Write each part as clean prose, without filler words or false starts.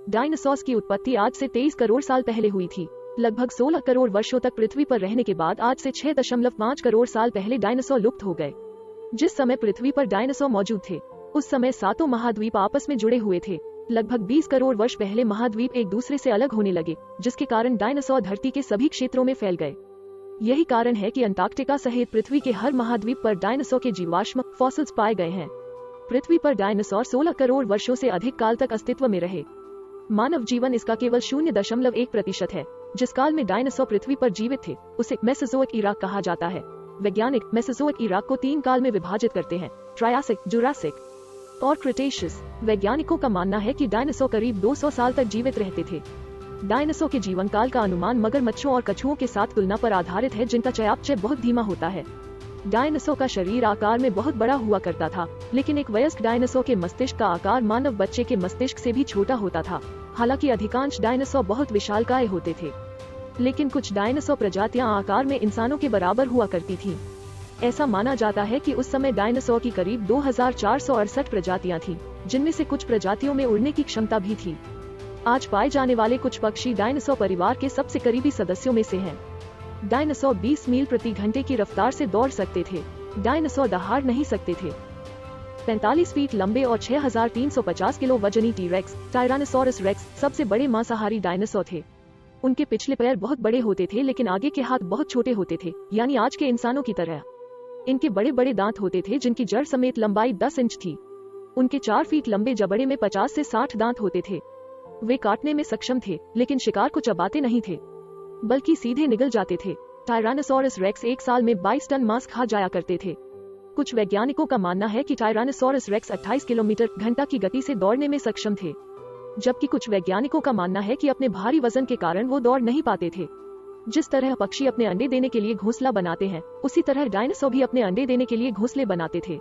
Dinosaurs की उत्पत्ति आज से 23 करोड़ साल पहले हुई थी। लगभग 16 करोड़ वर्षों तक पृथ्वी पर रहने के बाद आज से 6.5 करोड़ साल पहले डायनासोर लुप्त हो गए। जिस समय पृथ्वी पर डायनासोर मौजूद थे उस समय सातों महाद्वीप आपस में जुड़े हुए थे। लगभग 20 करोड़ वर्ष पहले महाद्वीप एक दूसरे से अलग होने लगे, जिसके कारण डायनासोर धरती के सभी क्षेत्रों में फैल गए। यही कारण है कि अंटार्कटिका सहित पृथ्वी के हर महाद्वीप पर डायनासोर के जीवाश्म फॉसिल्स पाए गए हैं। पृथ्वी पर डायनासोर 16 करोड़ वर्षों से अधिक काल तक अस्तित्व में रहे। मानव जीवन इसका केवल 0.1% है। जिस काल में डायनासोर पृथ्वी पर जीवित थे उसे मेसोजोइक इरा कहा जाता है। वैज्ञानिक मेसोजोइक इरा को 3 काल में विभाजित करते हैं, ट्रायासिक, जुरासिक और क्रिटेशियस। वैज्ञानिकों का मानना है कि डायनासोर करीब 200 साल तक जीवित रहते थे। डायनासोर के जीवन काल का अनुमान मगरमच्छों और कछुओं के साथ तुलना पर आधारित है, जिनका चयापचय बहुत धीमा होता है। डायनासोर का शरीर आकार में बहुत बड़ा हुआ करता था, लेकिन एक वयस्क डायनासोर के मस्तिष्क का आकार मानव बच्चे के मस्तिष्क से भी छोटा होता था। हालांकि अधिकांश डायनासोर बहुत विशालकाय होते थे, लेकिन कुछ डायनासोर प्रजातियां आकार में इंसानों के बराबर हुआ करती थीं। ऐसा माना जाता है कि उस समय डायनासोर की करीब 2468 प्रजातियां थीं, जिनमें से कुछ प्रजातियों में उड़ने की क्षमता भी थी। आज पाए जाने वाले कुछ पक्षी डायनासोर परिवार के सबसे करीबी सदस्यों में से हैं। डायनासोर 20 मील प्रति घंटे की रफ्तार से दौड़ सकते थे। डायनासोर दहाड़ नहीं सकते थे। 45 फीट लंबे और 6350 किलो वजनी टी-रेक्स, टायरानोसोरस रेक्स सबसे बड़े मांसाहारी डायनासोर थे। उनके पिछले पैर बहुत बड़े होते थे, लेकिन आगे के हाथ बहुत छोटे होते थे, यानी आज के इंसानों की तरह। इनके बड़े बड़े दांत होते थे, जिनकी जड़ समेत लंबाई 10 इंच थी। उनके 4 फीट लंबे जबड़े में 50 से 60 दांत होते थे। वे काटने में सक्षम थे, लेकिन शिकार को चबाते नहीं थे, बल्कि सीधे निगल जाते थे। टायरानोसोरस रेक्स एक साल में 22 टन मांस खा जाया करते थे। कुछ वैज्ञानिकों का मानना है कि टायरानोसोरस रेक्स 28 किलोमीटर घंटा की गति से दौड़ने में सक्षम थे, जबकि कुछ वैज्ञानिकों का मानना है कि अपने भारी वजन के कारण वो दौड़ नहीं पाते थे। जिस तरह पक्षी अपने अंडे देने के लिए घोंसला बनाते हैं, उसी तरह डायनासोर भी अपने अंडे देने के लिए घोंसले बनाते थे।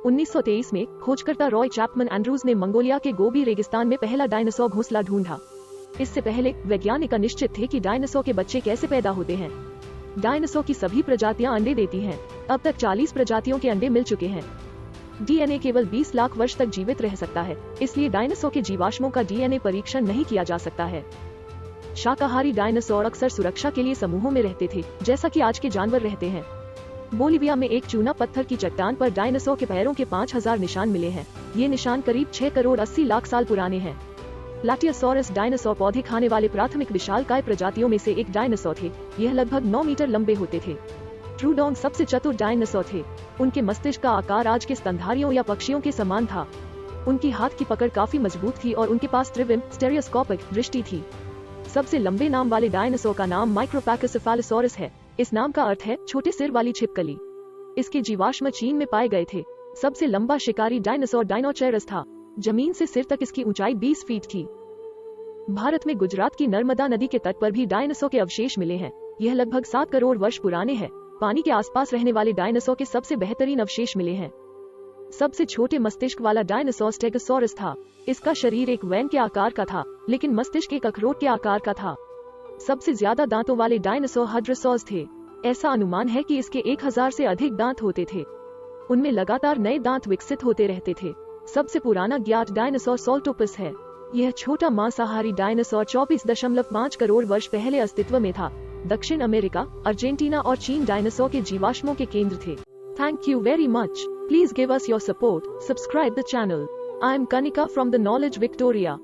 1923 में खोजकर्ता रॉय चैपमैन एंड्रूज ने मंगोलिया के गोबी रेगिस्तान में पहला डायनासोर घोंसला ढूंढा। इससे पहले वैज्ञानिक अनिश्चित थे कि डायनासोर के बच्चे कैसे पैदा होते हैं। डायनासोर की सभी प्रजातियां अंडे देती हैं। अब तक 40 प्रजातियों के अंडे मिल चुके हैं। डीएनए केवल 20 लाख वर्ष तक जीवित रह सकता है, इसलिए डायनासोर के जीवाश्मों का डीएनए परीक्षण नहीं किया जा सकता है। शाकाहारी डायनासोर अक्सर सुरक्षा के लिए समूहों में रहते थे, जैसा कि आज के जानवर रहते हैं। बोलिविया में एक चूना पत्थर की चट्टान पर डायनासोर के पैरों के 5000 निशान मिले हैं। ये निशान करीब 6 करोड़ 80 लाख साल पुराने हैं। प्लाटियोसोरस डायनासोर पौधे खाने वाले प्राथमिक विशालकाय प्रजातियों में से एक डायनासोर थे। यह लगभग 9 मीटर लंबे होते थे। ट्रूडोंग सबसे चतुर डायनासोर थे। उनके मस्तिष्क का आकार आज के स्तनधारियों या पक्षियों के समान था। उनकी हाथ की पकड़ काफी मजबूत थी और उनके पास त्रिविम स्टेरियोस्कोपिक दृष्टि थी। सबसे लंबे नाम वाले डायनासोर का नाम माइक्रोपैकोसेफालोसोरस है। इस नाम का अर्थ है छोटे सिर वाली छिपकली। इसके जीवाश्म चीन में पाए गए थे। सबसे लंबा शिकारी डायनासोर डायनोचेरस था। जमीन से सिर तक इसकी ऊंचाई 20 फीट थी। भारत में गुजरात की नर्मदा नदी के तट पर भी डायनासोर के अवशेष मिले हैं। यह लगभग 7 करोड़ वर्ष पुराने हैं। पानी के आसपास रहने वाले डायनासोर के सबसे बेहतरीन अवशेष मिले हैं। सबसे छोटे मस्तिष्क वाला डायनासोर स्टेगोसोरस था। इसका शरीर एक वैन के आकार का था, लेकिन मस्तिष्क एक अखरोट के आकार का था। सबसे ज्यादा दांतों वाले डायनासोर हाड्रोसोर्स थे। ऐसा अनुमान है कि इसके 1000 से अधिक दांत होते थे। उनमें लगातार नए दांत विकसित होते रहते थे। सबसे पुराना ज्ञात डायनासोर सोल्टोपस है। यह छोटा मांसाहारी डायनासोर 24.5 करोड़ वर्ष पहले अस्तित्व में था। दक्षिण अमेरिका, अर्जेंटीना और चीन डायनासोर के जीवाश्मों के केंद्र थे। Thank you very much. Please give us your support. Subscribe the channel. I am Kanika from the Knowledge Victoria.